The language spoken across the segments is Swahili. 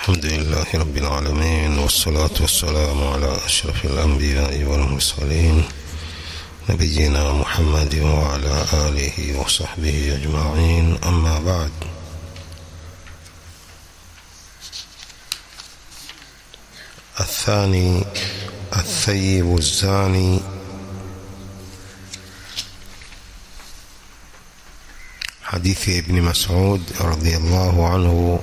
الحمد لله رب العالمين، والصلاة والسلام على أشرف الأنبياء والمرسلين نبينا محمد وعلى آله وصحبه أجمعين. أما بعد، الثاني الثيب الزاني. حديث ابن مسعود رضي الله عنه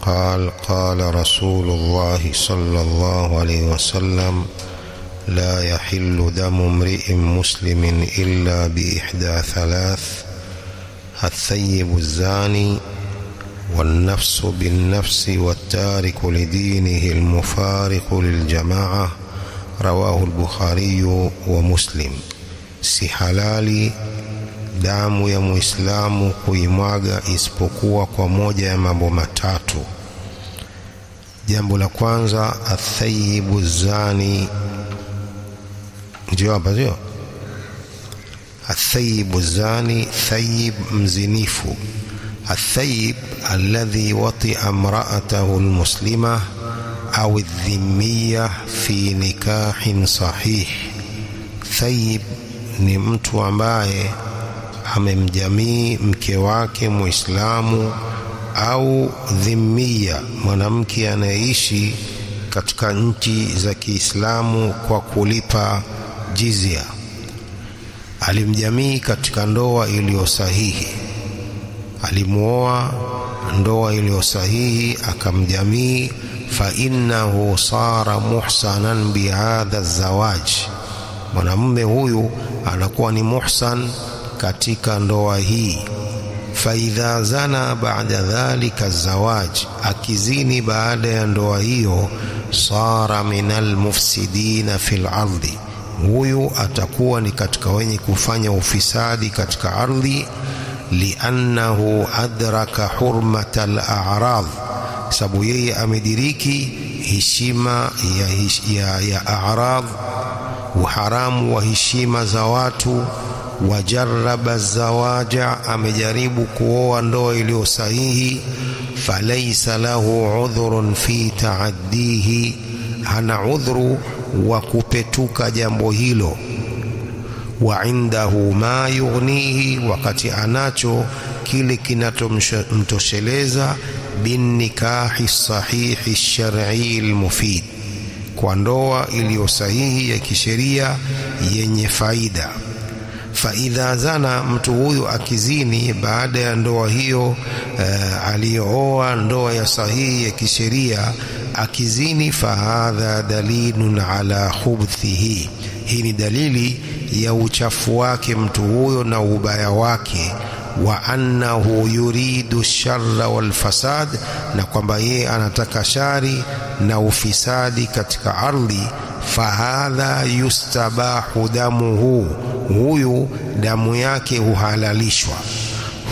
قال: قال رسول الله صلى الله عليه وسلم: لا يحل دم امرئ مسلم إلا بإحدى ثلاث: الثيب الزاني، والنفس بالنفس، والتارك لدينه المفارق للجماعة. رواه البخاري ومسلم. Si halali damu ya Muislamu kuimwaga isipokuwa kwa moja ya mambo matatu. Jambo la kwanza, athayibu zani. Ndio hapa sio? Athayibu zani, thayib mzinifu. Athayib alladhi wati'a imra'atahu almuslima au adh-dhimmiyya fi nikahin sahih. Thayib ni mtu ambaye amemjamii mke wake Muislamu au dhimmia, mwanamke anayeishi katika nchi za Kiislamu kwa kulipa jizya. Alimjamii katika ndoa iliyo sahihi, alimuoa ndoa iliyo sahihi, akamjamii. Fa innahu sara muhsanan bihadha zawaj, mwanamume huyu anakuwa ni muhsan katika ndoa hii. Fa idha zana ba'da dhalika zawaj, akizini baada ya ndoa hiyo, sara minal mufsidina fil ardi, huyu atakuwa ni katika wenye kufanya ufisadi katika ardhi. Liannahu adraka hurmatal a'rad, sababu yeye amediriki heshima ya a'rad, uharamu wa heshima za watu. Wajarraba zawaja, amejaribu kuoa ndoa iliyo sahihi. Falaysa lahu udhrun fi ta'addihi, hana udhuru wa kupetuka jambo hilo. Wa indahu ma yughnihi, wakati anacho kile kinatomtosheleza. Bin nikahi sahihi shar'i almufid, kwa ndoa iliyo sahihi ya kisheria yenye faida. Fa idha zana, mtu huyu akizini baada ya ndoa hiyo aliyooa ndoa ya sahihi ya kisheria, akizini, fahadha dalilun ala khubthihi, hii ni dalili ya uchafu wake mtu huyo na ubaya wake. Wa annahu yuridu sharra wal fasad, na kwamba yeye anataka shari na ufisadi katika ardhi. Fahadha yustabahu damuhu, huyu damu yake huhalalishwa.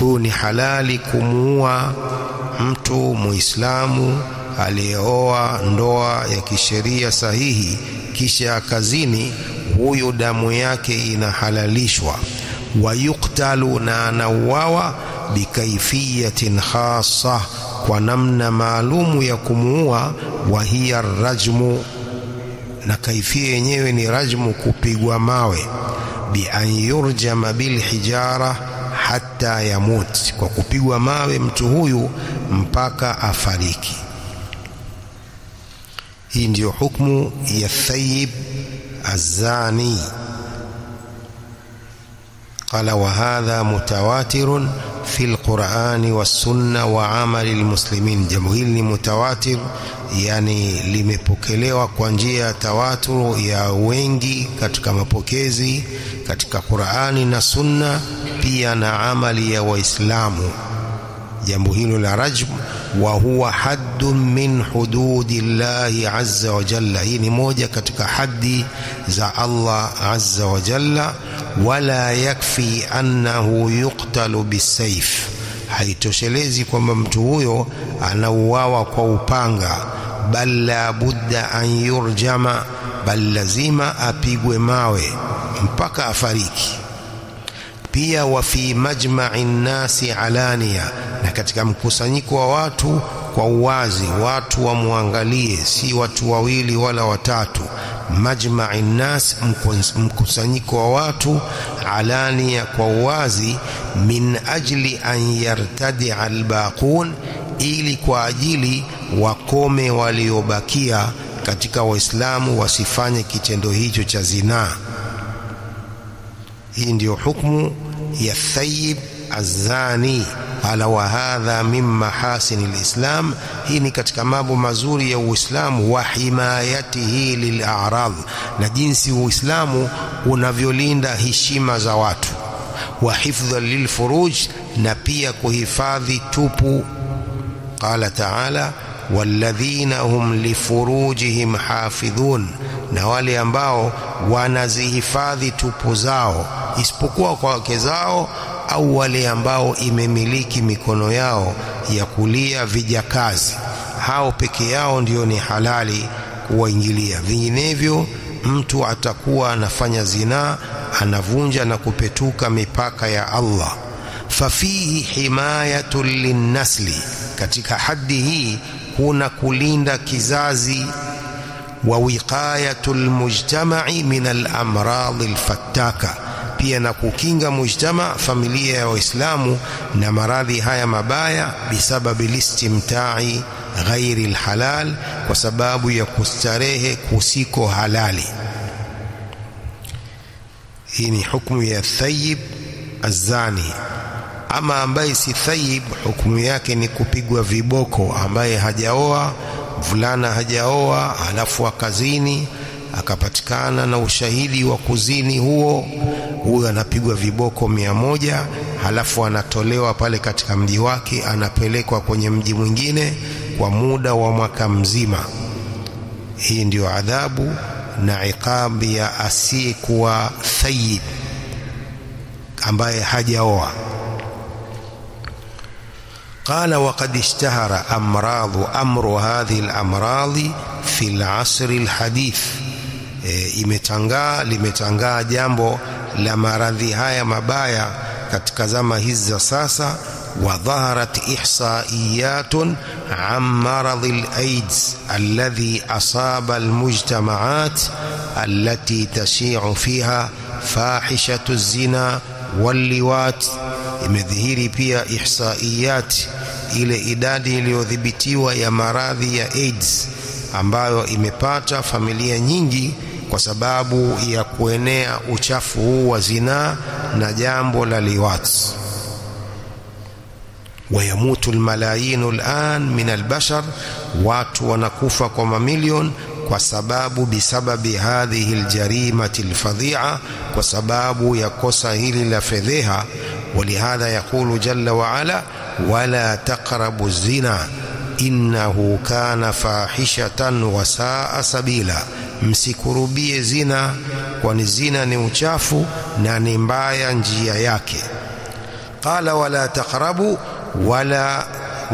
Huyu ni halali kumuua mtu Muislamu aliyeoa ndoa ya kisheria sahihi kisha akazini, huyu damu yake inahalalishwa. Wayuktalu, na anauawa, bikaifiyatin khassa, kwa namna maalumu ya kumuua. Wahiya rajmu, na kaifia yenyewe ni rajmu, kupigwa mawe. Bi an yurjama bil hijara hatta yamut, kwa kupigwa mawe mtu huyu mpaka afariki. Hii ndiyo hukumu ya thayib azani. Qala wa hadha mutawatirun fi alqur'ani was-sunna wa amali almuslimin. Jambo hili ni mutawatir, yani limepokelewa kwa njia ya tawatur ya wengi katika mapokezi katika Qur'ani na Sunna, pia na amali ya Waislamu. Jambo hilo la rajm, wa huwa haddun min hududillahi azza wa jalla, hii ni moja katika haddi za Allah azza wa jalla. Wala yakfi annahu yuqtalu bisayf, haitoshelezi kwamba mtu huyo anauawa kwa upanga. Bal la budda an yurjama, bal lazima apigwe mawe mpaka afariki. pia wa fi majma'in nasi alania, na katika mkusanyiko wa watu kwa uwazi, watu wamwangalie, si watu wawili wala watatu. Majma'in nas, mkusanyiko wa watu, alania, kwa uwazi, min ajli an yartadi albaqun, ili kwa ajili wakome waliobakia katika Waislamu wasifanye kitendo hicho cha zinaa. Hii ndio hukumu ya thayyib azani. Ala wa hadha min mahasin alislam, hii ni katika mambo mazuri ya Uislamu. Wa himayatihi lil'arad, na jinsi Uislamu unavyolinda heshima za watu. Wa hifdha lilfuruj, na pia kuhifadhi tupu. Qala ta'ala walladhina hum lifurujihim hafidhun, na wale ambao wanazihifadhi tupu zao isipokuwa kwa wake zao au wale ambao imemiliki mikono yao ya kulia vijakazi, hao peke yao ndio ni halali kuwaingilia. Vinginevyo mtu atakuwa anafanya zinaa, anavunja na kupetuka mipaka ya Allah. Fafihi himayatul linnasli, katika hadi hii kuna kulinda kizazi. Wa wiqayatul mujtama'i min al-amrad al-fattaka, pia na kukinga mujtama, familia ya Waislamu, na maradhi haya mabaya. Bisababi listimta'i ghairi al-halal, kwa sababu ya kustarehe kusiko halali. Hii ni hukumu ya thayyib azani. Ama ambaye si thayyib, hukumu yake ni kupigwa viboko. Ambaye hajaoa, vulana hajaoa, halafu akazini, akapatikana na ushahidi wa kuzini huyo anapigwa viboko 100, halafu anatolewa pale katika mji wake, anapelekwa kwenye mji mwingine kwa muda wa mwaka mzima. Hii ndio adhabu na iqabu ya asiyekuwa thayyib, ambaye hajaoa. قال وقد اشتهر أمر هذه الأمراض في العصر الحديث. limetangaa jambo la maradhi haya mabaya katika zama hizi za sasa. Wa dhaharat ihsaiyatun an marad al-AIDS alladhi asaba al-mujtama'at allati tashi'u fiha fahishatu az-zina wal-liwat. Imedhihiri pia ihsaiyat, ile idadi iliyodhibitiwa ya maradhi ya AIDS ambayo imepata familia nyingi kwa sababu ya kuenea uchafu huu wa zinaa na jambo la liwat. Wayamutu almalayinu al'an min albashar, watu wanakufa kwa mamilion kwa sababu bisababi hadhihi aljarimati alfadhi'a, kwa sababu ya kosa hili la fedheha. ولهذا يقول جل وعلا ولا تقربوا الزنا إنه كان فاحشة وساء سبيلا, msikurubie zina, kwani zina ni uchafu na ni mbaya njia yake. Qala wala taqrabu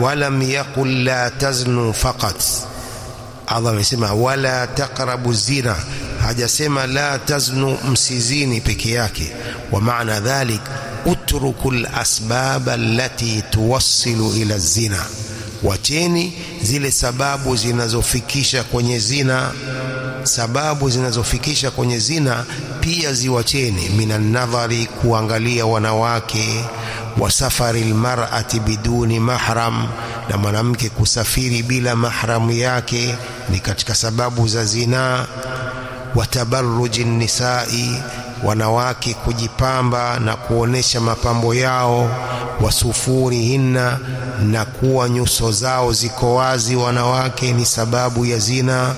walam yaqul la taznu faqat. Allah amesema wala taqrabu zina, hajasema la taznu, msizini peke yake. Wa maana dhalik utrukul asbab allati tuwassilu ila zina, wacheni zile sababu zinazofikisha kwenye zina. Sababu zinazofikisha kwenye zina pia ziwacheni. Minan nadhari, kuangalia wanawake. Wa safari almar'ati biduni mahram, na mwanamke kusafiri bila mahramu yake ni katika sababu za zina. Wa tabarruji nisai, wanawake kujipamba na kuonesha mapambo yao. Wasufurihinna, na kuwa nyuso zao ziko wazi wanawake ni sababu ya zina.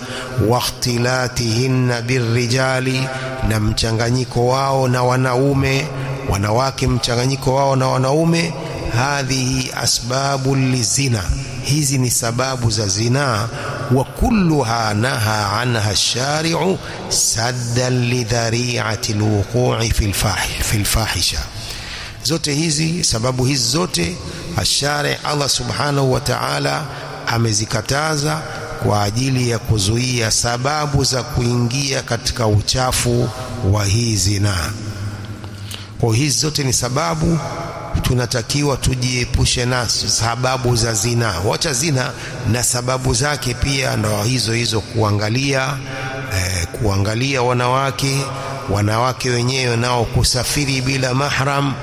Wakhtilatihinna birrijali, na mchanganyiko wao na wanaume, wanawake mchanganyiko wao na wanaume. Hadhihi asbabu lizina, hizi ni sababu za zina. Wa kulluha naha anha ash-shari'u saddan lidhari'ati alwuqu'i fil fahisha. Zote hizi sababu hizi zote ash-shari' Allah subhanahu wa ta'ala amezikataza kwa ajili ya kuzuia sababu za kuingia katika uchafu wa hii zina. Kwa hizi zote ni sababu tunatakiwa tujiepushe nazo, sababu za zina. Wacha zina na sababu zake pia ndio hizo kuangalia wanawake wenyewe nao kusafiri bila mahram.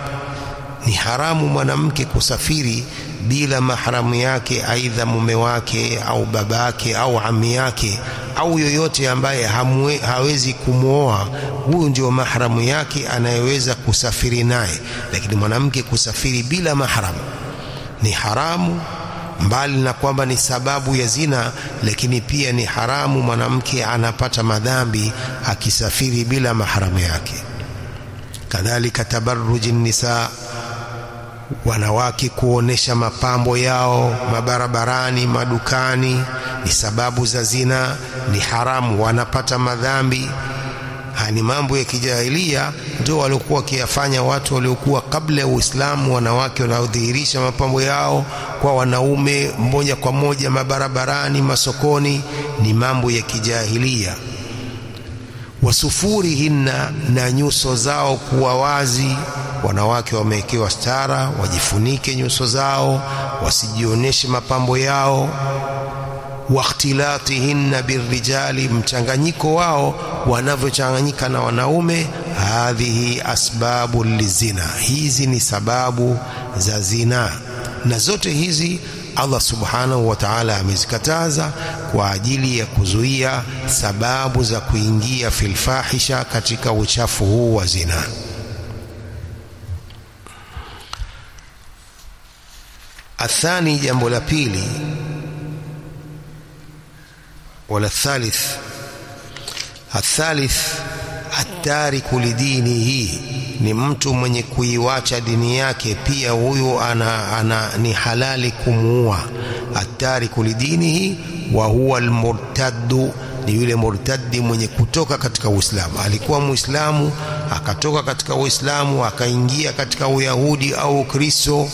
Ni haramu mwanamke kusafiri bila mahramu yake, aidha mume wake au babake au ami yake au yoyote ambaye hawezi kumuoa. Huyu ndio mahramu yake anayeweza kusafiri naye, lakini mwanamke kusafiri bila mahramu ni haramu. Mbali na kwamba ni sababu ya zina, lakini pia ni haramu, mwanamke anapata madhambi akisafiri bila mahramu yake. Kadhalika tabarruji nisa, wanawake kuonesha mapambo yao mabarabarani, madukani, ni sababu za zina, ni haramu, wanapata madhambi. Hani mambo ya kijahilia ndio walikuwa wakiyafanya watu waliokuwa kabla ya Uislamu. Wanawake wanaodhihirisha mapambo yao kwa wanaume moja kwa moja mabarabarani, masokoni, ni mambo ya kijahilia. Wasufurihinna, na nyuso zao kuwa wazi. Wanawake wamewekewa stara, wajifunike nyuso zao, wasijioneshe mapambo yao. Wakhtilatihinna birrijali, mchanganyiko wao wanavyochanganyika na wanaume. Hadhihi asbabu lizina, hizi ni sababu za zina. Na zote hizi Allah subhanahu wa ta'ala amezikataza kwa ajili ya kuzuia sababu za kuingia fil fahisha, katika uchafu huu wa zina. Athani, jambo la pili, wala thalith, athalith atariku lidinihi, ni mtu mwenye kuiwacha dini yake, pia huyu ni halali kumuua. Atariku lidinihi wa huwa almurtaddu, ni yule murtaddi mwenye kutoka katika Uislamu. Alikuwa Muislamu akatoka katika Uislamu akaingia katika Uyahudi au Kristo,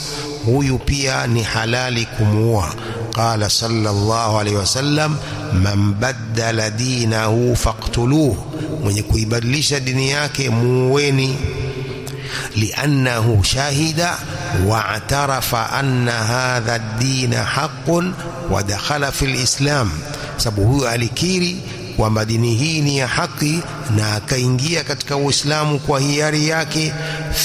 huyu pia ni halali kumuua. Qala sallallahu alayhi wasallam, man baddala dinahu faqtuluhu, mwenye kuibadilisha dini yake muueni. Liannahu shahida wa'tarafa anna hadha ad-din haqqun wa dakhala fil islam, sababu huyu alikiri kwamba dini hii ni ya haki na akaingia katika Uislamu kwa hiari yake.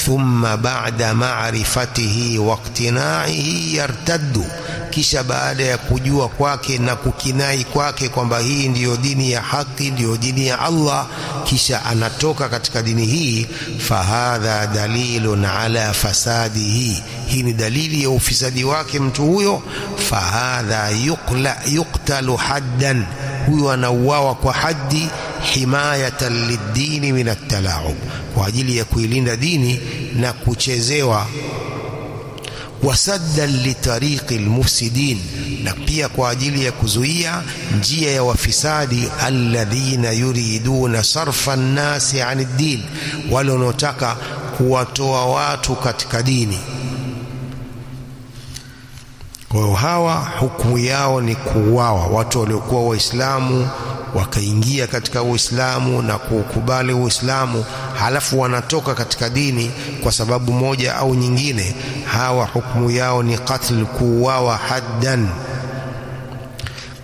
Thumma ba'da ma'rifatihi wa iqtina'ihi yartaddu, kisha baada ya kujua kwake na kukinai kwake kwamba hii ndiyo dini ya haki, ndiyo dini ya Allah, kisha anatoka katika dini hii. Fahadha dalilun ala fasadihi, hii ni dalili ya ufisadi wake mtu huyo. Fahadha yuqtalu haddan, huyo anauawa kwa haddi. Himayatan lidini min at-tala'ub, kwa ajili ya kuilinda dini na kuchezewa. Wasaddan litariqi almufsidin, na pia kwa ajili ya kuzuia njia ya wafisadi. Alladhina yuriduna sarfa an-nasi 'an ad-din, wale wanaotaka kuwatoa watu katika dini. Kwa hiyo hawa hukumu yao ni kuuawa. Watu waliokuwa Waislamu wakaingia katika Uislamu na kukubali Uislamu, halafu wanatoka katika dini kwa sababu moja au nyingine, hawa hukumu yao ni qatl, kuuawa haddan.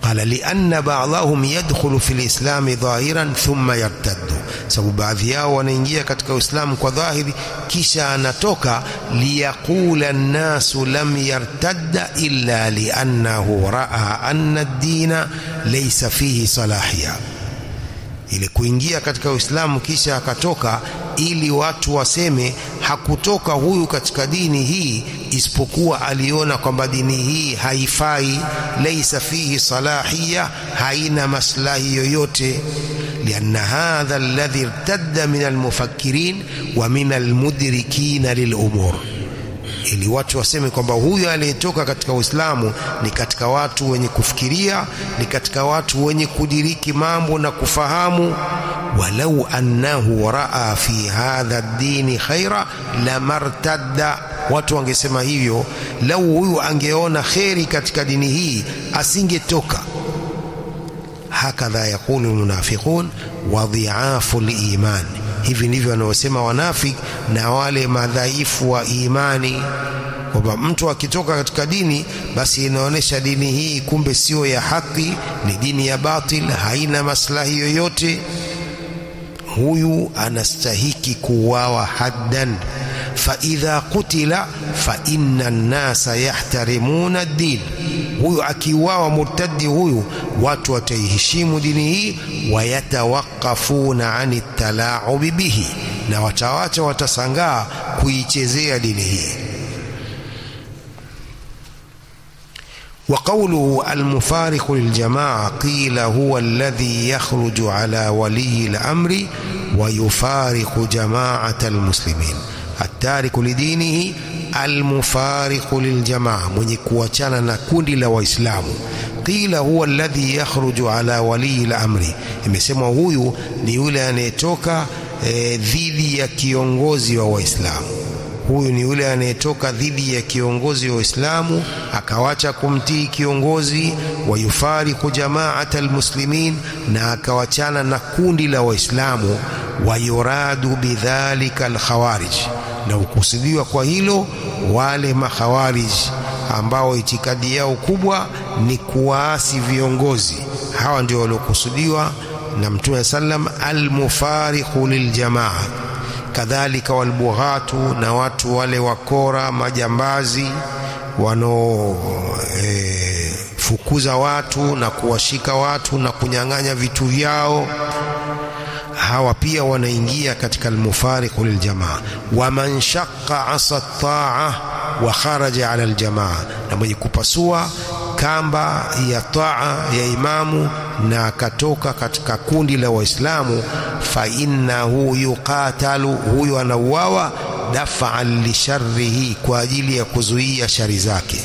Qala lianna ba'dahum yadkhulu fil islam dhahiran thumma yartaddu, sababu baadhi yao wanaingia katika Uislamu kwa dhahiri kisha anatoka. Liyaqula an-nasu lam yartadda illa li'annahu ra'a anna ad-dina laysa fihi salahiyya, ile kuingia katika Uislamu kisha akatoka, ili watu waseme hakutoka huyu katika dini hii isipokuwa aliona kwamba dini hii haifai, laysa fihi salahiyya, haina maslahi yoyote. Lianna hadha alladhi irtadda min almufakkirin wa min almudrikin lilumur, ili watu waseme kwamba huyu aliyetoka katika Uislamu ni katika watu wenye kufikiria, ni katika watu wenye kudiriki mambo na kufahamu. Walau annahu raa fi hadha ad-din khaira lamartadda, watu wangesema hivyo, lau huyu angeona khairi katika dini hii asingetoka. Hakadha yaqulu almunafiqun wa dhi'afu al-iman, Hivi ndivyo wanaosema wanafiki na wale madhaifu wa imani, kwamba mtu akitoka katika dini basi inaonesha dini hii kumbe sio ya haki, ni dini ya batil, haina maslahi yoyote. Huyu anastahiki kuuawa haddan. Fa idha qutila fa inna an-nasa yahtarimuna ad-din. Huyu akiuawa murtadi huyu, watu wataiheshimu dini hii, wayatawaqqafuna 'ani at-tala'ub bihi, na watasangaa kuichezea dini hii. وقوله المفارق للجماعة قيل هو الذي يخرج على ولي الأمر ويفارق جماعة المسلمين. التارك لدينه المفارق للجماعة، من يكوachana na kundi la Waislamu. Qila huwa alladhi yakhruju ala wali al-amri, imesema huyu ni yule anayetoka dhidi ya kiongozi wa Waislamu. Huyu ni yule anayetoka dhidi ya kiongozi wa Uislamu akawacha kumtii kiongozi, wa yufariqu jama'ata almuslimin, na akawachana na kundi la Waislamu. Wa yuradu bidhalika alkhawarij, na ukusudiwa kwa hilo wale makhawarij ambao itikadi yao kubwa ni kuasi viongozi. Hawa ndio waliokusudiwa na Mtume sallam almufariqu liljamaa. Kadhalika walbughatu, na watu wale wakora majambazi fukuza watu na kuwashika watu na kunyang'anya vitu vyao, hawa pia wanaingia katika almufariqu liljamaa. Wa man shaqqa asa at-ta'a wa kharaja 'ala aljamaa, na mwenye kupasua kamba ya taa ya imamu na akatoka katika kundi la Waislamu, fa innahu yuqatalu, huyu anauawa daf'an li sharrihi, kwa ajili ya kuzuia shari zake.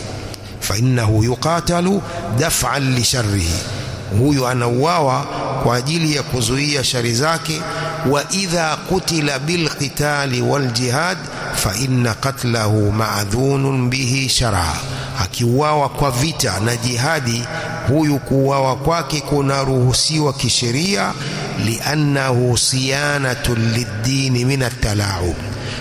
Fa innahu yuqatalu daf'an li sharrihi, huyu anauawa kwa ajili ya kuzuia shari zake. Wa idha qutila bil qitali wal jihad fa inna qatlahu ma'dhunun bihi shar'a, akiuawa kwa vita na jihadi, huyu kuuawa kwake kunaruhusiwa kisheria. Liannahu siyanatun lid-din min at-tala'ub,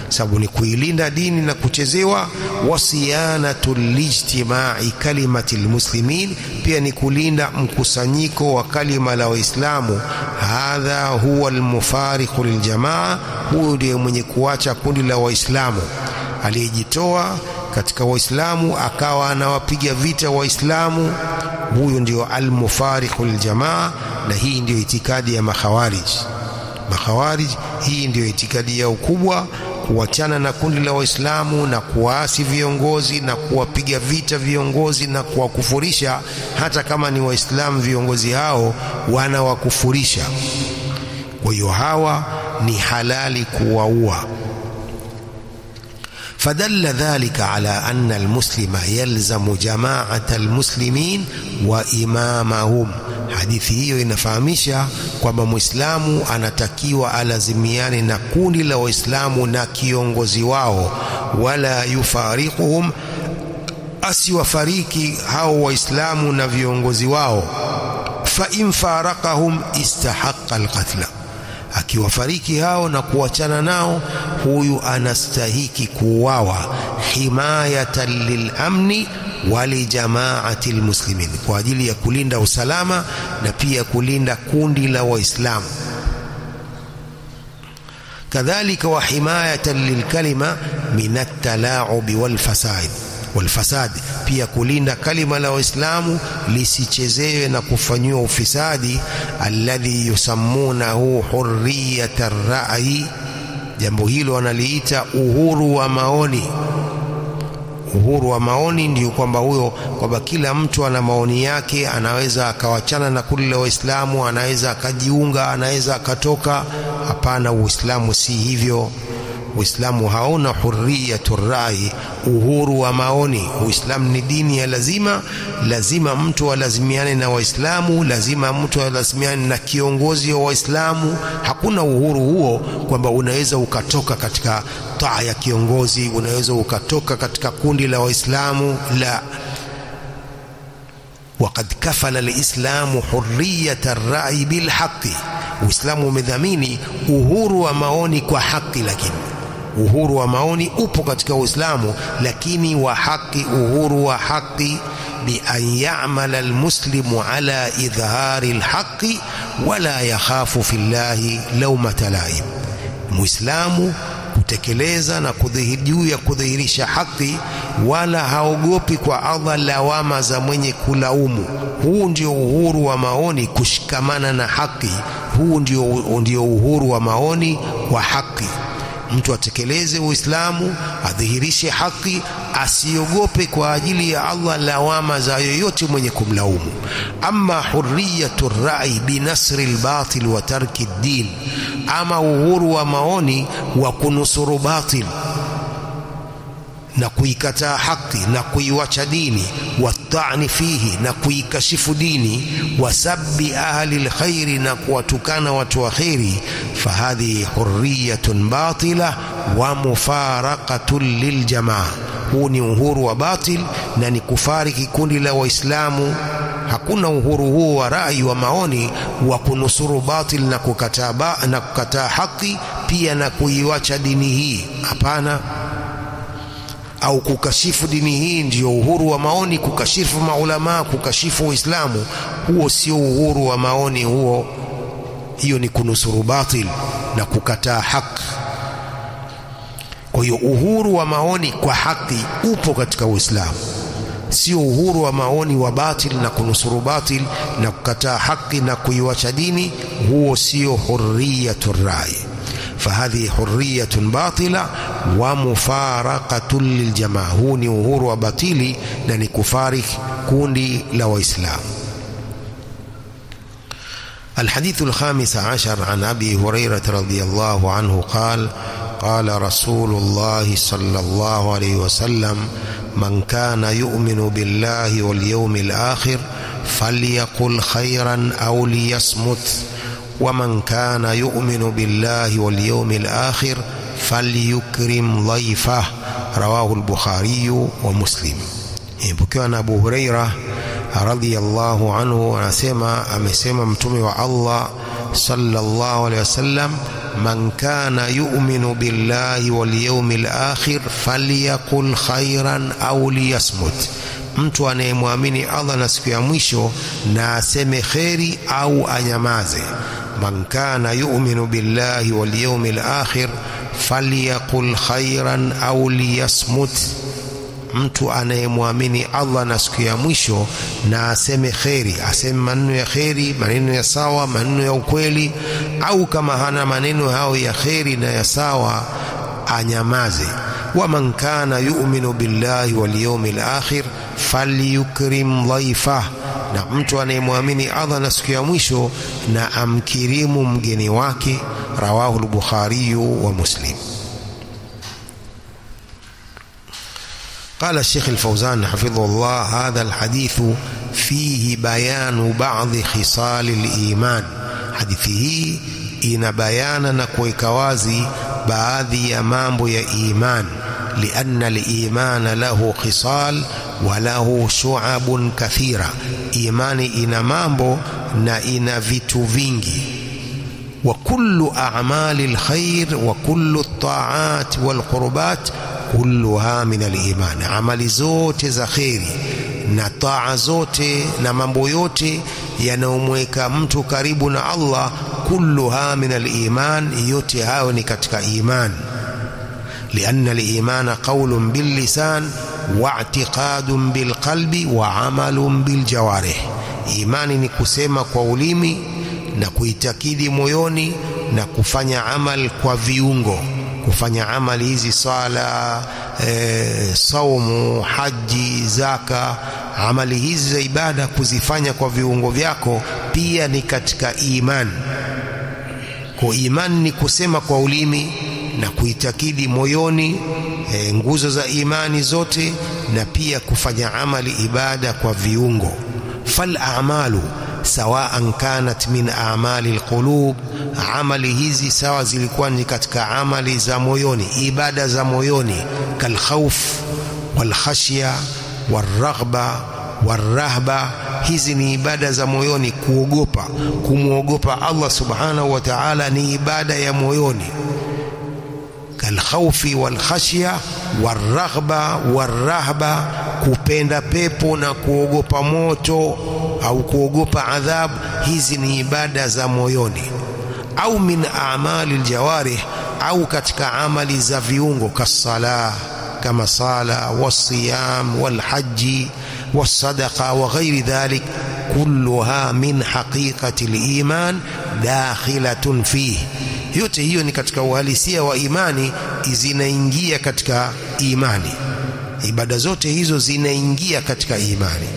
sababu ni kuilinda dini na kuchezewa. Wa siyanatun lijtima'i kalimati almuslimin, pia ni kulinda mkusanyiko wa kalima la Waislamu. Hadha huwa almufariqu liljamaa, huyu ndiye mwenye kuacha kundi la Waislamu, aliyejitoa katika Waislamu akawa anawapiga vita Waislamu. Huyu ndio almufariqu liljamaa, na hii ndio itikadi ya makhawarij. Makhawarij hii ndio itikadi yao kubwa, kuachana na kundi la Waislamu na kuasi viongozi na kuwapiga vita viongozi na kuwakufurisha. Hata kama ni Waislamu, viongozi hao wanawakufurisha. Kwa hiyo hawa ni halali kuwaua. فدل ذلك على أن المسلم يلزم جماعة المسلمين وإمامهم. Hadithi hiyo inafahamisha kwamba Muislamu anatakiwa alazimiane na kundi la Waislamu na kiongozi wao. Wala yufariquhum, asiwafariki hao Waislamu na viongozi wao. Fa in faraqahum istahaqqa alqatla, akiwafariki hao na kuachana nao, huyu anastahiki kuuawa. Himayatan lilamni wali jamaati almuslimin, kwa ajili ya kulinda usalama na pia kulinda kundi la Waislamu. Kadhalika wa himayatan lilkalima min at-tala'ub wal fasad, pia kulinda kalima la Waislamu lisichezewe na kufanywa ufisadi. Alladhi yusammunahu hurriyatar ra'yi, jambo hilo wanaliita uhuru wa maoni. Uhuru wa maoni ndio kwamba kila mtu ana maoni yake, anaweza akawachana na kundi la Waislamu, anaweza akajiunga, anaweza akatoka. Hapana, Uislamu si hivyo. Uislamu hauna hurriyatur rai, uhuru wa maoni. Uislamu ni dini ya lazima mtu alazimiane na Waislamu, lazima mtu alazimiane na kiongozi wa Waislamu. Hakuna uhuru huo kwamba unaweza ukatoka katika taa ya kiongozi, unaweza ukatoka katika kundi la Waislamu. La, waqad kafala al-islamu hurriyatar rai bil haqqi Uislamu umedhamini uhuru wa maoni kwa haki, lakini uhuru wa maoni upo katika Uislamu, lakini wa haki, uhuru wa haki, bi an ya'mala almuslimu ala idhhari alhaqi wala yakhafu fillahi lawmata laim. Muislamu kutekeleza na kudhihirisha haki, wala haogopi kwa Allah lawama za mwenye kulaumu. Huu ndio uhuru wa maoni, kushikamana na haki. Huu ndio uhuru wa maoni wa haki. Mtu atekeleze Uislamu, adhihirishe haki, asiogope kwa ajili ya Allah lawama za yoyote mwenye kumlaumu. Amma hurriyatu rai binasri albatil wa tarki ad-din, ama uhuru wa maoni wa kunusuru batil na kuikataa haki na kuiwacha dini, watani fihi na kuikashifu dini, wasabbi ahli alkhairi na kuwatukana watu wa khairi, fahadhi hurriyatun batila wa mufaraqatun liljamaa. Huu ni uhuru wa batil na ni kufariki kundi la Waislamu. Hakuna uhuru huu wa rai wa maoni wa kunusuru batil na kukataa haki, pia na kuiwacha dini hii. Hapana. Au kukashifu dini hii ndio uhuru wa maoni, kukashifu maulama, kukashifu Uislamu. Huo sio uhuru wa maoni, hiyo ni kunusuru batil na kukataa haki. Kwa hiyo uhuru wa maoni kwa haki upo katika Uislamu, sio uhuru wa maoni wa batil na kunusuru batil na kukataa haki na kuiwacha dini. Huo sio hurriyatur rai. فهذه حرية باطلة ومفارقة للجماعة. هو ni uhuru wa batili na ni kufariki kundi la Waislamu. الحديث الخامس عشر عن أبي هريرة رضي الله عنه قال: قال رسول الله صلى الله عليه وسلم: من كان يؤمن بالله واليوم الآخر فليقل خيرا أو ليصمت، ومن كان يؤمن بالله واليوم الآخر فليكرم ضيفه. رواه البخاري ومسلم. Ipokewa Abu Huraira radhiyallahu anhu anasema, amesema mtume wa Allah sallallahu alayhi wasallam: man kana yu'minu billahi wal yawmil akhir falyaqul khairan aw liyasmut. Mtu anayemwamini Allah na siku ya mwisho na aseme khairi au anyamaze. Man kana yu'minu billahi wal yawmil akhir falyaqul khairan aw liyasmut. Mtu anayemwamini Allah na siku ya mwisho na aseme khairi, aseme maneno ya khairi, maneno ya sawa, maneno ya ukweli, au kama hana maneno hao ya khairi na ya sawa anyamaze. Wa man kana yu'minu billahi wal yawmil akhir falyukrim dhayfah. Na mtu anayemwamini Allah na siku ya mwisho na amkirimu mgeni wake. Rawahu al-Bukhari wa Muslim. قال الشيخ الفوزان حفظه الله: هذا الحديث فيه بيان بعض خصال الإيمان. حديثه إن بيانا نكويكوازي baadhi ya mambo ya iman. لأن الإيمان له خصال وله شعب كثيرة. إيماني ina mambo na ina vitu vingi. وكل أعمال الخير وكل الطاعات والقربات كلها من الإيمان. عمل zote za khairi na taa zote na mambo yote yanayomweka mtu karibu na Allah, kulluha min al-iman, yote hayo ni katika iman. لأن الإيمان قول باللسان واعتقاد بالقلب وعمل بالجوارح. imani ni kusema kwa ulimi na kuitakidi moyoni na kufanya amal kwa viungo. Kufanya amali hizi: sala, saumu, haji, zaka, amali hizi za ibada kuzifanya kwa viungo vyako pia ni katika iman. Kwa iman ni kusema kwa ulimi na kuitakidi moyoni, nguzo za imani zote, na pia kufanya amali ibada kwa viungo. Fal a'malu sawa'an kanat min a'mali alqulub, amali hizi sawa zilikuwa ni katika amali za moyoni, ibada za moyoni, kal khawf wal khashya wal raghba warahba. Hizi ni ibada za moyoni, kuogopa, kumuogopa Allah subhanahu wa ta'ala ni ibada ya moyoni. Kalkhawfi walkhashya waraghba warahba, kupenda pepo na kuogopa moto au kuogopa adhabu, hizi ni ibada za moyoni. Au min a'mali aljawarih, au katika amali za viungo, kasala, kama sala, wasiyam, walhaji, wasadaqa wa ghairi dhalik, kulluha min haqiqati aliman dakhilatun fihi. Yote hiyo ni katika uhalisia wa imani, zinaingia katika imani. Ibada zote hizo zinaingia katika imani.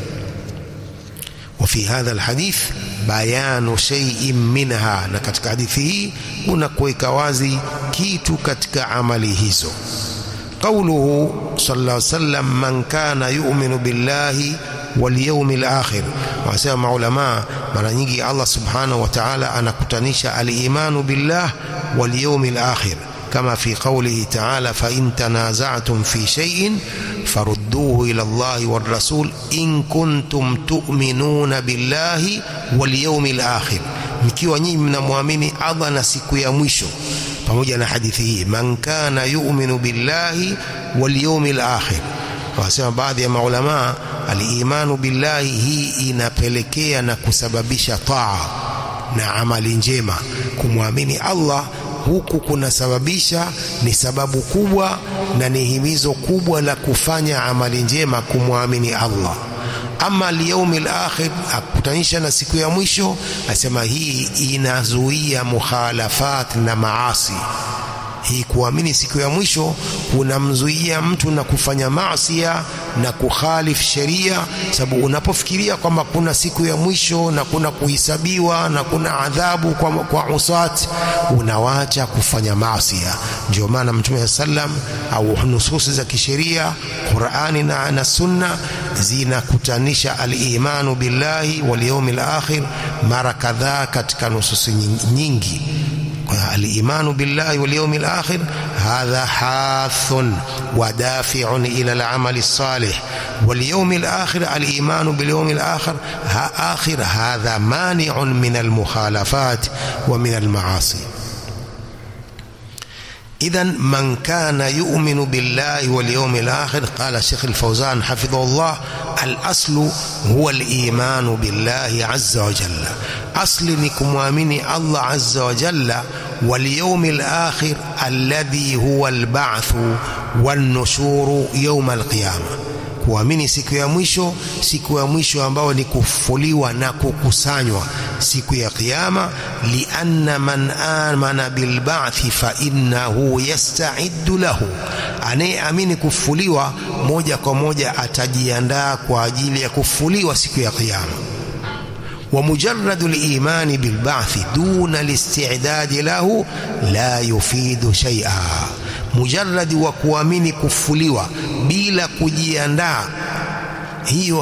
وفي هذا الحديث بيان شيء منها, na katika hadithi hii kuna kuweka wazi kitu katika amali hizo. قوله صلى الله عليه وسلم من كان يؤمن بالله واليوم الآخر. Wasema ulama, mara nyingi Allah subhanahu wa ta'ala anakutanisha al-imanu billah wal yawmil akhir, kama fi qawlihi ta'ala fa in tanaza'tum fi shay'in farudduhu ila Allah war rasul in kuntum tu'minuna billahi wal yawmil akhir, mkiwa nyinyi mnamwamini Allah na siku ya mwisho. Pamoja na hadithi hii man kana yu'minu billahi wal yawmil akhir, wasema baadhi ya maulama al-imanu billahi hii inapelekea na kusababisha taa na amali njema. Kumwamini Allah huku kunasababisha, ni sababu kubwa na ni himizo kubwa la kufanya amali njema, kumwamini Allah. Ama al-yawmil akhir, akutanisha na siku ya mwisho, asema hii inazuia mukhalafat na maasi. Hii kuamini siku ya mwisho kunamzuia mtu na kufanya maasi na kukhalif sheria, sababu unapofikiria kwamba kuna siku ya mwisho na kuna kuhisabiwa na kuna adhabu kwa usat, unawacha kufanya maasi. Ndio maana Mtume sallam au nususi za kisheria, Qur'ani na Sunna zinakutanisha al-imanu billahi wal yawmil akhir mara kadhaa katika nususi nyingi. الإيمان بالله واليوم الآخر هذا حاث ودافع إلى العمل الصالح، واليوم الآخر الإيمان باليوم الآخر هذا مانع من المخالفات ومن المعاصي. إذن من كان يؤمن بالله واليوم الآخر، قال الشيخ الفوزان حفظه الله، الأصل هو الإيمان بالله عز وجل. أصل نكمؤمن الله عز وجل واليوم الآخر الذي هو البعث والنشور يوم القيامة. Kuamini siku ya mwisho ambao ni kufufuliwa na kukusanywa siku ya kiyama. Lianna man amana bil ba'thi fa innahu yasta'iddu lahu, anayeamini kufufuliwa moja kwa moja atajiandaa kwa ajili ya kufufuliwa siku ya kiyama. ومجرد الإيمان بالبعث دون الاستعداد له لا يفيد شيئا. mujarradi wa kuamini kufuliwa bila kujiandaa, hiyo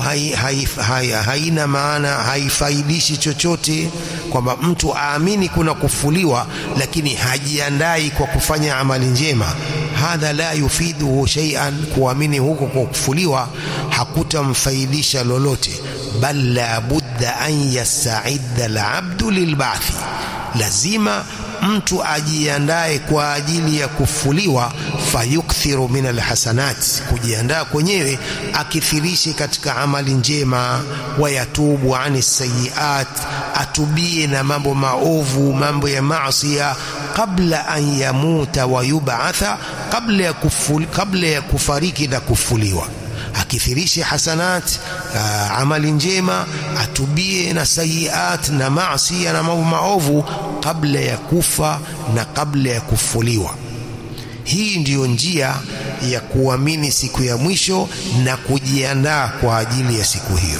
haina maana, haifaidishi chochote. Kwamba mtu aamini kuna kufuliwa lakini hajiandai kwa kufanya amali njema, hadha la yufiduhu shay'an. Kuamini huko kwa kufuliwa hakutamfaidisha lolote. Bal la budda an yasta'idda al-'abdu lilba'thi, lazima mtu ajiandae kwa ajili ya kufuliwa. Fayukthiru min alhasanat, kujiandaa kwenyewe akithirishe katika amali njema. Wayatubu anis sayiat, atubie na mambo maovu, mambo ya maasi, kabla an yamuta wa yub'atha, kabla ya kufariki na kufuliwa. Akithirishe hasanat, amali njema, atubie na sayiat na maasi na mambo maovu kabla ya kufa na kabla ya kufuliwa. Hii ndiyo njia ya kuamini siku ya mwisho na kujiandaa kwa ajili ya siku hiyo.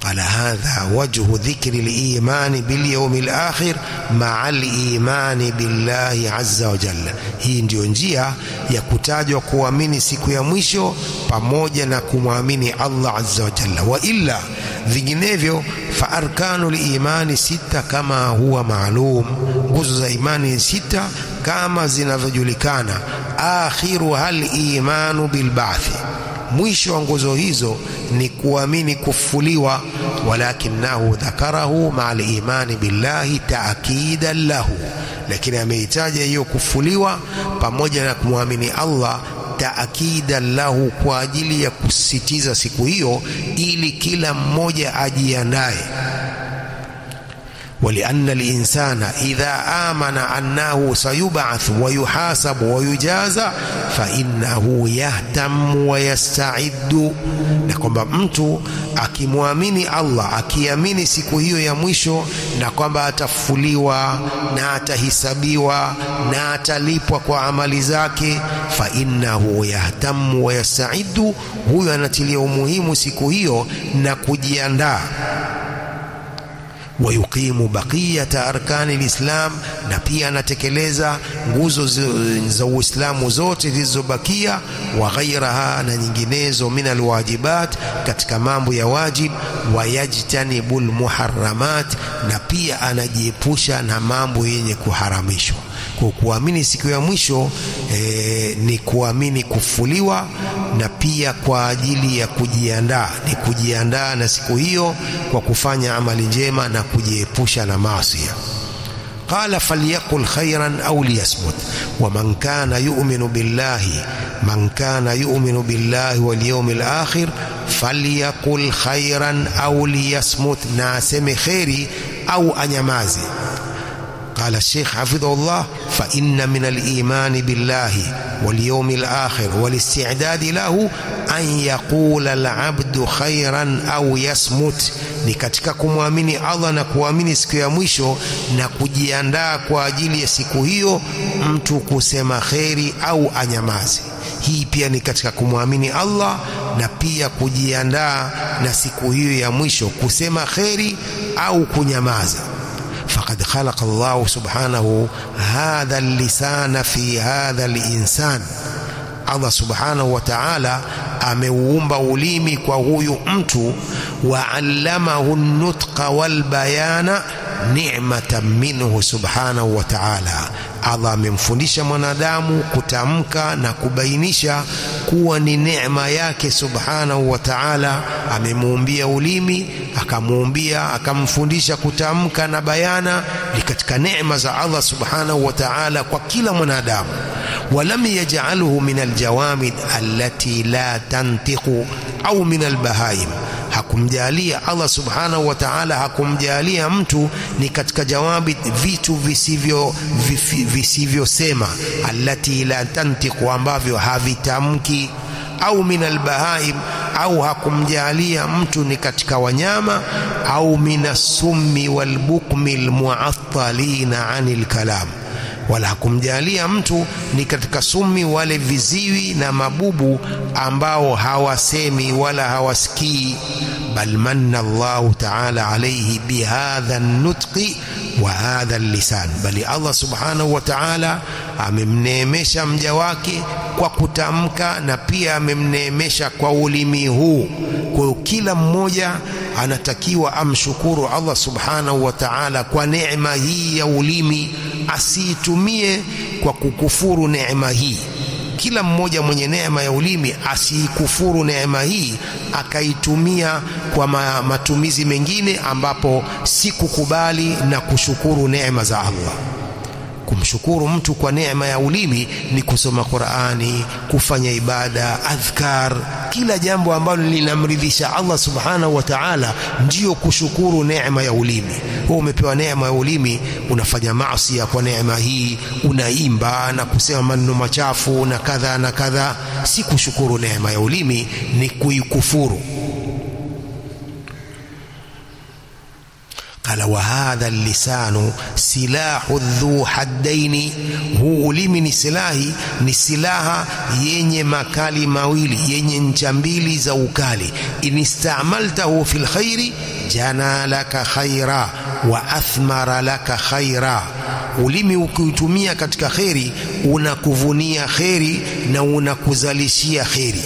قال هذا وجه ذكر الإيمان باليوم الآخر مع الإيمان بالله عز وجل. Hii ndio njia ya kutajwa kuamini siku ya mwisho pamoja na kumwamini Allah azza wa jalla. Wa illa, vinginevyo, fa arkanul imani sita kama huwa maalum, nguzo za imani sita kama zinavyojulikana. Akhiru hal imanu bil ba'thi, mwisho wa nguzo hizo ni kuamini kufuliwa, walakinahu dhakarahu ma'al imani billahi ta'kidan lahu, lakini ameitaja hiyo kufuliwa pamoja na kumwamini Allah ta'kidan lahu, kwa ajili ya kusisitiza siku hiyo ili kila mmoja ajiandae. ولأن الإنسان إذا آمن أنه سيبعث ويحاسب ويجازى فإنه يهتم ويستعد. na kwamba mtu akimwamini Allah, akiamini siku hiyo ya mwisho na kwamba atafuliwa na atahisabiwa na atalipwa kwa amali zake, fa innahu yahtamu wa yasta'iddu, huyo anatilia umuhimu siku hiyo na kujiandaa. ويقيم بقية أركان الإسلام, na pia anatekeleza nguzo za Uislamu zote zilizobakia, wa ghairaha, na nyinginezo, min alwajibat, katika mambo ya wajib, wa yajtanibul muharramat, na pia anajiepusha na mambo yenye kuharamishwa. Kwa kuamini siku ya mwisho ni kuamini kufuliwa, na pia kwa ajili ya kujiandaa, ni kujiandaa na siku hiyo kwa kufanya amali njema na kujiepusha na maasi. قال فليقل خيرا أو ليصمت ومن كان يؤمن بالله واليوم الآخر فليقل خيرا أو ليصمت, na aseme kheri au anyamaze. قال الشيخ حفظه الله فإن من الإيمان بالله واليوم الآخر والاستعداد له أن يقول العبد خيرا أو يصمت, ni katika kumwamini Allah na kuamini siku ya mwisho na kujiandaa kwa ajili ya siku hiyo mtu kusema kheri au anyamaze. Hii pia ni katika kumwamini Allah na pia kujiandaa na siku hiyo ya mwisho, kusema kheri au kunyamaza. فقد خلق الله سبحانه هذا اللسان في هذا الإنسان, Allah subhanahu wa ta'ala ameuumba ulimi kwa huyu mtu, wa allamahu an-nutqa wal bayana ni'matan minhu subhanahu wa ta'ala. Allah amemfundisha mwanadamu kutamka na kubainisha kuwa ni neema yake subhanahu wa ta'ala. Amemuumbia ulimi, akamfundisha kutamka na bayana, ni katika neema za Allah subhanahu wa ta'ala kwa kila mwanadamu. ولم يجعله من الجوامد التي لا تنطق أو من البهائم, hakumjalia Allah subhanahu wa ta'ala, hakumjalia mtu ni katika jawabid, vitu visivyosema, allati la tantiqu, ambavyo havitamki, au min albahaim, au hakumjalia mtu ni katika wanyama, au min as-summi wal bukmi almu'attalina 'anil kalam, wala hakumjalia mtu ni katika sumi, wale viziwi na mabubu ambao hawasemi wala hawasikii. Bal manna Allahu ta'ala alayhi bihadha an-nutqi wa hadha al-lisan, bali Allah subhanahu wa ta'ala amemneemesha mja wake kwa kutamka na pia amemneemesha kwa ulimi huu. Kwa kila mmoja anatakiwa amshukuru Allah subhanahu wa ta'ala kwa neema hii ya ulimi, asiitumie kwa kukufuru neema hii. Kila mmoja mwenye neema ya ulimi asikufuru neema hii akaitumia kwa matumizi mengine ambapo si kukubali na kushukuru neema za Allah. Kumshukuru mtu kwa neema ya ulimi ni kusoma Qur'ani, kufanya ibada, adhkar, kila jambo ambalo linamridhisha Allah subhanahu wa ta'ala, ndio kushukuru neema ya ulimi. Wewe umepewa neema ya ulimi, unafanya maasi kwa neema hii, unaimba na kusema maneno machafu na kadha na kadha, si kushukuru neema ya ulimi, ni kuikufuru. قال وهذا اللسان سلاح ذو حدين, huu ulimi ni silaha yenye makali mawili, yenye ncha mbili za ukali. Inistamaltahu fil khairi jana laka khaira wa athmara laka khaira, ulimi ukiutumia katika khairi unakuvunia khairi na unakuzalishia khairi.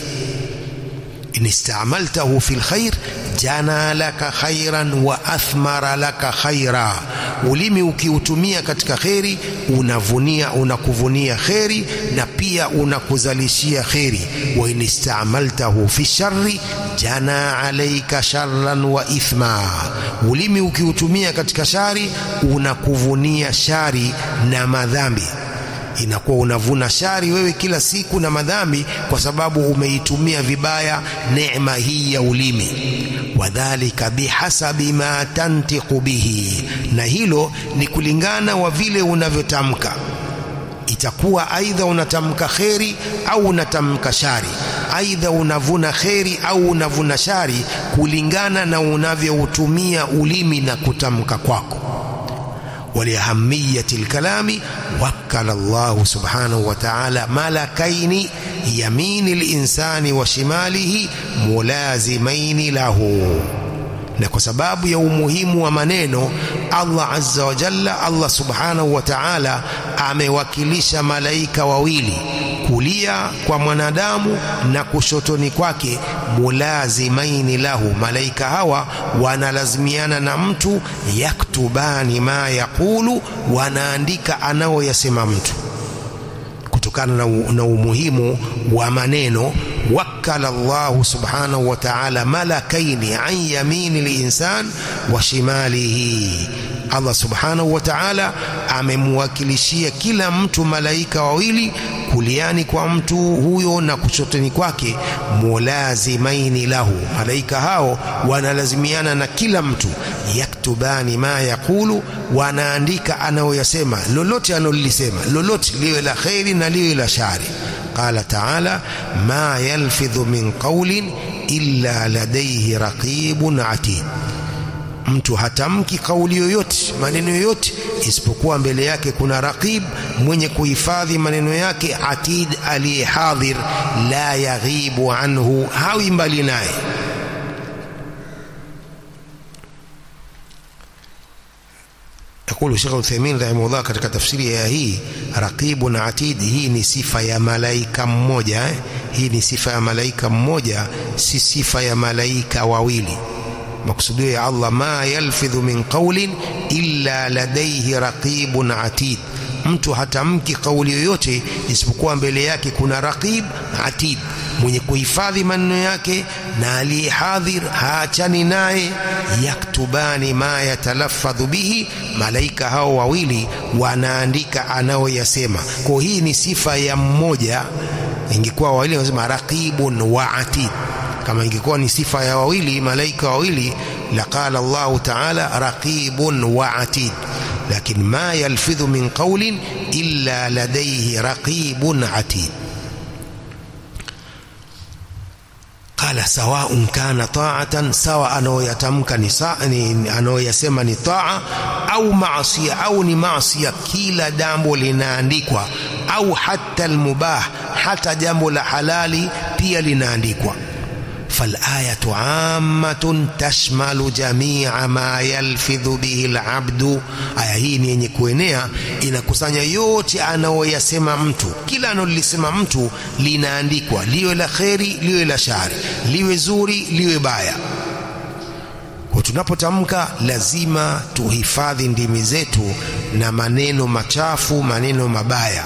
inistamaltahu fil khair jana laka khairan wa athmara laka khaira, ulimi ukiutumia katika kheri unakuvunia kheri na pia unakuzalishia kheri. Wa inistamaltahu fi sharri jana alayka sharran wa ithma, ulimi ukiutumia katika shari unakuvunia shari na madhambi. Inakuwa unavuna shari wewe kila siku na madhambi kwa sababu umeitumia vibaya neema hii ya ulimi. Wadhalika bihasabi ma tantiqu bihi, na hilo ni kulingana wa vile unavyotamka. Itakuwa aidha unatamka kheri au unatamka shari, aidha unavuna kheri au unavuna shari, kulingana na unavyoutumia ulimi na kutamka kwako. ولأهمية الكلام وكل الله سبحانه وتعالى ملكين يمين الإنسان وشماله ملازمين له. na kwa sababu ya umuhimu wa maneno, Allah azza wa jalla, Allah subhanahu wa ta'ala amewakilisha malaika wawili, kulia kwa mwanadamu na kushotoni kwake, mulazimaini lahu. Malaika hawa wanalazimiana na mtu, yaktubani ma yaqulu, wanaandika anaoyasema mtu. Kutokana na umuhimu wa maneno, wakala Allah subhanahu wa ta'ala malakaini an yamini al-insan wa shimalihi. Allah subhanahu wa ta'ala amemwakilishia kila mtu malaika wawili, kuliani kwa mtu huyo na kushotoni kwake, mulazimaini lahu. Malaika hao wanalazimiana na kila mtu, yaktubani ma yaqulu, wanaandika anaoyasema, lolote analolisema, lolote liwe la khairi na liwe la shari. قال تعالى ما يلفظ من قول إلا لديه رقيب عتيد. mtu hatamki kauli yoyote, maneno yoyote, isipokuwa mbele yake kuna raqib mwenye kuhifadhi maneno yake, atid aliyehadhir, la yaghibu anhu, hawi mbali naye. يقول الشيخ العثيمين رحمه الله katika tafsiri ya hii, raqibun atid, hii ni sifa ya malaika mmoja. Hii ni sifa ya malaika mmoja, si sifa ya malaika wawili. Maksudio ya Allah, ma yalfidhu min qawlin illa ladayhi raqibun atid. Mtu hatamki kauli yoyote isipokuwa mbele yake kuna raqib atid, mwenye kuhifadhi maneno yake na aliyehadhir, haachani naye. Yaktubani ma yatalaffadhu bihi, malaika hao wawili wanaandika anaoyasema. Kwa hii ni sifa ya mmoja. Ingekuwa wawili wanasema raqibun wa atid. Kama ingekuwa ni sifa ya wawili, malaika wawili, laqala Allah ta'ala raqibun wa atid. Lakin ma yalfidhu min qawlin illa ladayhi raqibun atid. قال سواء كان طاعة، سواء أنه يتمك أنه يسمى طاعة أو معصية أو معصية، كلا دامو لنانديكوا، أو حتى المباح، حتى جامو لحلالي بيا لنانديكوا. فالآية عامة تشمل جميع ما يلفظ به العبد. aya hii ni yenye kuenea, inakusanya yote anaoyasema mtu. Kila analolisema mtu linaandikwa, liwe la kheri liwe la shari, liwe zuri liwe baya. Kwa tunapotamka lazima tuhifadhi ndimi zetu na maneno machafu, maneno mabaya.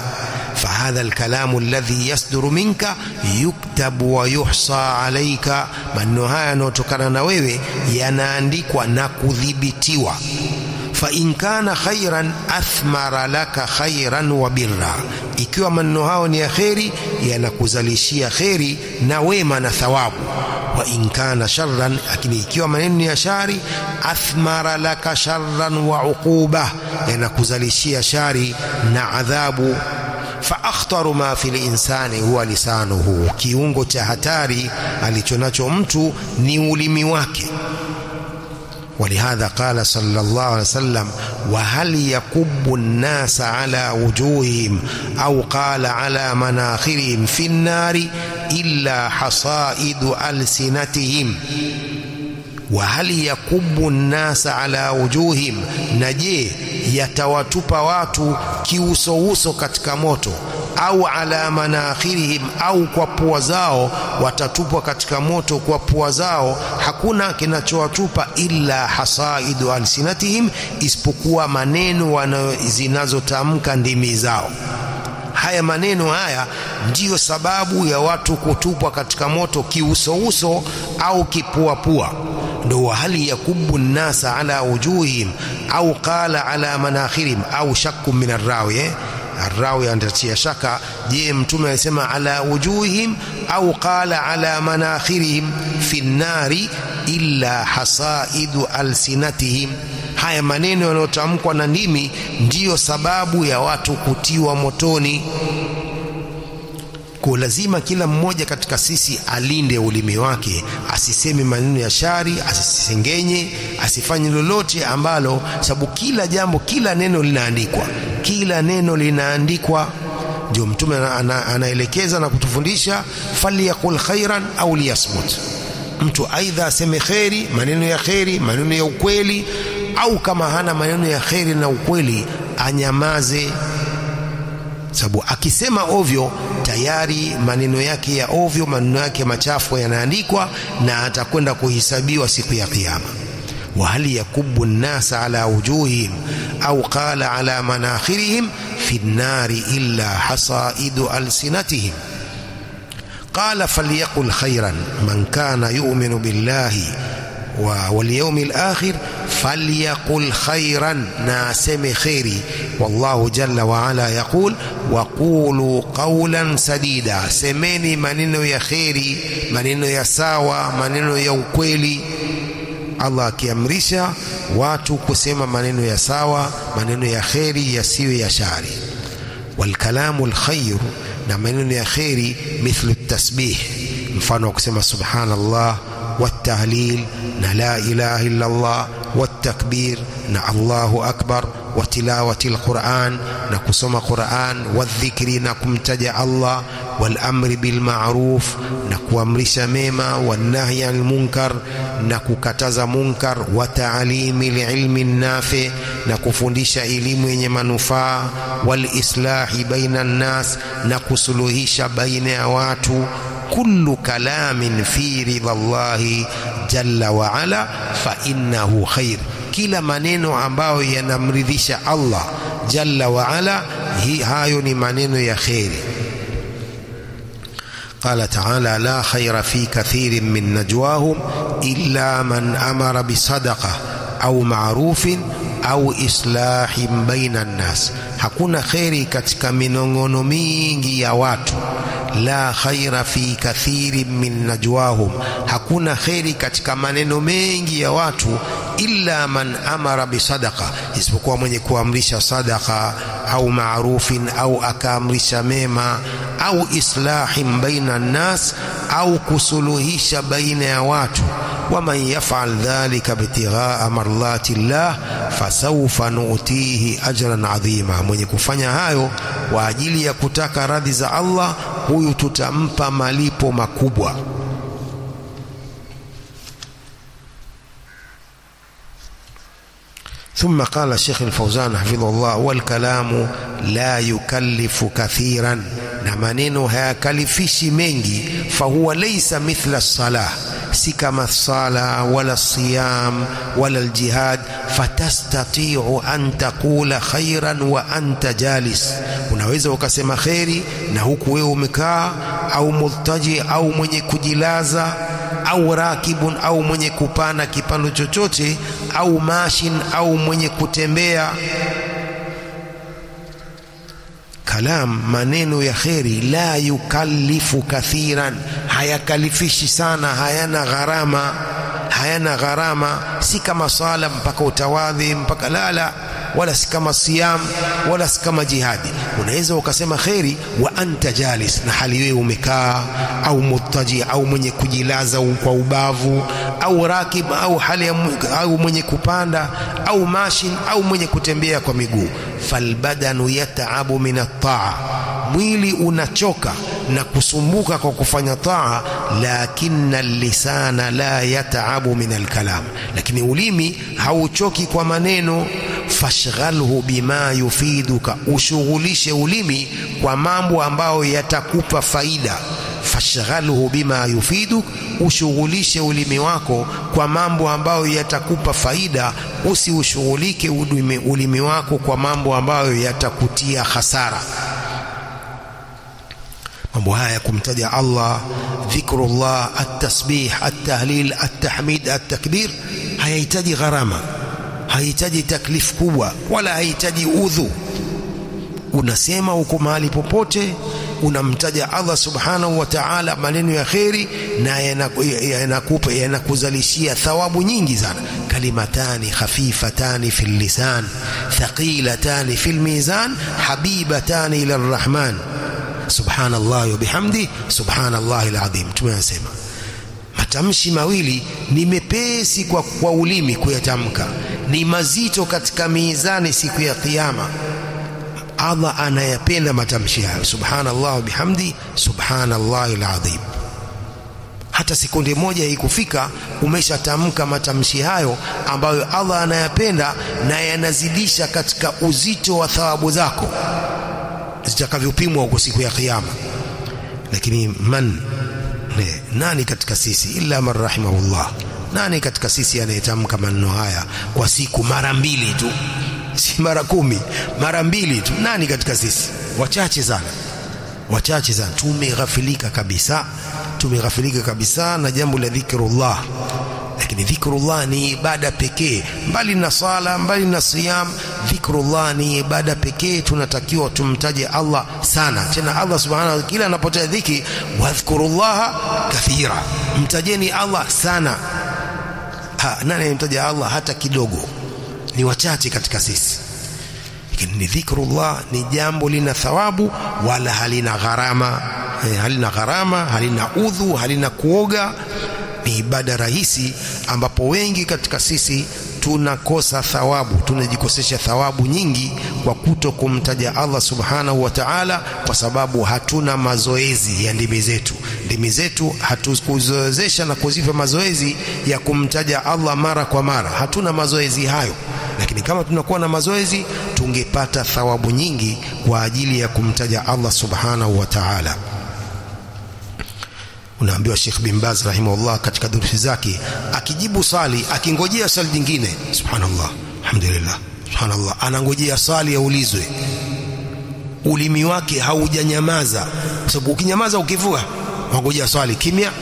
فهذا الكلام الذي يصدر منك يكتب ويحصى عليك. maneno haya yanayotokana na wewe yanaandikwa na kudhibitiwa. فإن كان خيرا أثمر لك خيرا وبرا. ikiwa maneno hao ni ya kheri, yanakuzalishia kheri na wema na thawabu. wa in kana sharran, lakini ikiwa maneno ni ya shari, athmara laka sharran wa uquba, yanakuzalishia shari na adhabu. فأخطر ما في الإنسان هو لسانه. kiungo cha hatari alichonacho mtu ni ulimi wake. ولهذا قال صلى الله عليه وسلم وهل يكب الناس على وجوههم أو قال على مناخرهم في النار إلا حصائد ألسنتهم. وهل يكب الناس على وجوههم, naje yatawatupa watu kiusouso katika moto, au ala manakhirihim, au kwa pua zao, watatupwa katika moto kwa pua zao. Hakuna kinachowatupa illa hasaidu alsinatihim, isipokuwa maneno zinazotamka ndimi zao. Haya maneno haya ndiyo sababu ya watu kutupwa katika moto kiusouso au kipuapua. Ndio hali yakubu nasa ala wujuhihim au qala ala manakhirihim au shakku min arrawi. Arrawi anatia shaka, je, mtume alisema ala wujuhihim au qala ala manakhirihim fi nnari illa hasaidu alsinatihim. Haya maneno yanayotamkwa na ndimi ndiyo sababu ya watu kutiwa motoni. Kwa lazima kila mmoja katika sisi alinde ulimi wake, asiseme maneno ya shari, asisengenye, asifanye lolote ambalo, sababu kila jambo, kila neno linaandikwa, kila neno linaandikwa. Ndio mtume anaelekeza na kutufundisha, falyakul khairan au liyasmut. Mtu aidha aseme khairi, maneno ya khairi, maneno ya ukweli, au kama hana maneno ya khairi na ukweli anyamaze. Sababu akisema ovyo tayari maneno yake ya ovyo, maneno yake machafu yanaandikwa na atakwenda kuhisabiwa siku ya kiyama. Wa hal yakubu an-nasa ala wujuhihim au qala ala manakhirihim fi an-nari illa hasaidu alsinatihim. Qala falyaqul khairan man kana yu'minu billahi wal yawmil akhir falyaqul khairan, na aseme khairi. Wallahu jalla wa ala yaqul wa qulu qawlan sadida, semeni maneno ya khairi, maneno ya sawa, maneno ya ukweli. Allah akiamrisha watu kusema maneno ya sawa, maneno ya khairi, yasiwe ya shari. Wal kalamul khair, na maneno ya khairi mithlu tasbih, mfano kusema subhanallah والتهليل لا إله إلا الله والتكبير الله أكبر وتلاوة القرآن نقسم قرآن والذكر نكمتجع الله والأمر بالمعروف نكوامرش ميما والنهي عن المنكر نككتز منكر وتعليم العلم النافع نكفundisha elimu yenye manufaa walislahi baina الناس nakusuluhisha baina ya watu. كل كلام في رضا الله جل وعلا فإنه خير, kila maneno ambayo yanamridhisha Allah jalla wa ala, hayo ni maneno ya khairi. قال تعالى لا خير في كثير من نجواهم إلا من أمر بصدقة أو معروف au islahim baina an-nas, hakuna khairi katika minongono mingi ya watu. La khaira fi kathirin min najwahum, hakuna khairi katika maneno mengi ya watu. Illa man amara bisadaqa, isipokuwa mwenye kuamrisha sadaqa au maarufin, au akaamrisha mema, au islahim baina an-nas, au kusuluhisha baina ya watu. ومن يفعل ذلك ابتغاء مرضات الله فسوف نؤتيه أجرا عظيما, mwenye kufanya hayo kwa ajili ya kutaka radhi za Allah, huyu tutampa malipo makubwa. ثم قال الشيخ الفوزان حفظه الله والكلام لا يكلف كثيرا, na maneno hayakalifishi mengi. فهو ليس مثل الصلاة, si kama sala wala siyam wala aljihad. Fatastati'u an taqula khairan wa anta jalis, unaweza ukasema khairi na huku wewe umekaa, au multaji, au mwenye kujilaza, au rakibun, au mwenye kupanda kipando chochote, au mashin, au mwenye kutembea. Kalam, maneno ya khairi, la yukallifu kathiran, hayakalifishi sana, hayana gharama, si kama sala mpaka utawadhi mpaka la, wala si kama siyam, wala si kama jihadi. Unaweza ukasema khairi wa anta jalis, na hali wewe umekaa, au muttaji, au mwenye kujilaza kwa ubavu, au rakib, au hali au mwenye kupanda, au mashin, au mwenye kutembea kwa miguu. Falbadanu yata'abu min at-ta'a, mwili unachoka na kusumbuka kwa kufanya taa. Lakinna lisana la yata'abu min al-kalam, lakini ulimi hauchoki kwa maneno. fashghalhu bima yufiduka, ushughulishe ulimi kwa mambo ambayo yatakupa faida. Fashghalhu bima yufiduk, ushughulishe ulimi wako kwa mambo ambayo yatakupa faida, usiushughulike ulimi wako kwa mambo ambayo yatakutia hasara. mambo haya kumtaja Allah, dhikrullah, at-tasbih, at-tahlil, at-tahmid, at-takbir, hayahitaji gharama, hayahitaji taklif kubwa, wala hayahitaji udhu. Unasema uko mahali popote, unamtaja Allah subhanahu wa ta'ala maneno ya khairi, na yanakuzalishia thawabu nyingi sana. Kalimatani khafifatani fil lisan thaqilatani fil mizan habibatani ila arrahman subhanallah wa bihamdi subhanallahil azim. Tumesema matamshi mawili ni mepesi kwa ulimi kuyatamka, ni mazito katika mizani siku ya kiyama. Allah anayapenda matamshi hayo, subhanallah wa bihamdi subhanallahil azim. Hata sekunde moja ikufika umeshatamka matamshi hayo ambayo Allah anayapenda, na yanazidisha katika uzito wa thawabu zako zitakavyopimwa huko siku ya kiyama. Lakini nani katika sisi, illa man rahimahullah, nani katika sisi anayetamka maneno haya kwa siku mara mbili tu, si mara 10, mara 2 tu? Nani katika sisi? Wachache sana, wachache sana. Tumeghafilika kabisa, tumeghafilika kabisa na jambo la dhikrullah. Lakini dhikrullah ni ibada pekee, mbali na sala, mbali na siyam. Dhikrullah ni ibada pekee, tunatakiwa tumtaje Allah sana. Tena Allah subhanahu wa ta'ala kila anapotaja dhikri, wadhkurullaha kathira, mtajeni Allah sana. Nani anamtaja Allah hata kidogo? Ni wachache katika sisi. Lakini dhikrullah ni jambo lina thawabu, wala halina gharama, halina gharama, halina udhu, halina kuoga. Ni ibada rahisi ambapo wengi katika sisi tunakosa thawabu, tunajikosesha thawabu nyingi kwa kuto kumtaja Allah subhanahu wa ta'ala, kwa sababu hatuna mazoezi ya ndimi zetu. Ndimi zetu hatukuzoezesha na kuzipa mazoezi ya kumtaja Allah mara kwa mara, hatuna mazoezi hayo. Lakini kama tunakuwa na mazoezi, tungepata thawabu nyingi kwa ajili ya kumtaja Allah subhanahu wa ta'ala. Unaambiwa Sheikh bin Baz rahimahullah katika durusi zake, akijibu swali, akingojea swali jingine, subhanallah, alhamdulillah, subhanallah, anangojea swali yaulizwe, ulimi wake haujanyamaza. Kwa sababu ukinyamaza, ukivua, wangojea swali kimya,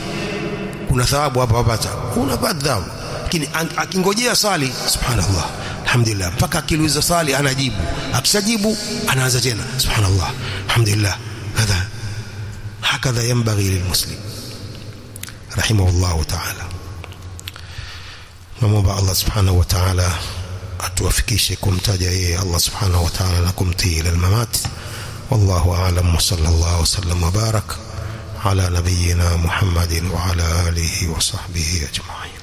kuna thawabu hapa wapata, unapata thawabu. Lakini akingojea swali, subhanallah, alhamdulillah, mpaka akiuliza swali anajibu, akishajibu anaanza tena, subhanallah, alhamdulillah. Hakadha yanbaghi lilmuslim rahimahullah ta'ala. Naomba Allah subhanahu wa ta'ala atuwafikishe kumtaja yeye Allah subhanahu wa ta'ala na kumtii ila al-mamat. Wallahu a'lam, wa sallallahu wasallam wa barak ala nabiyyina Muhammadin wa ala alihi wa sahbihi ajma'in.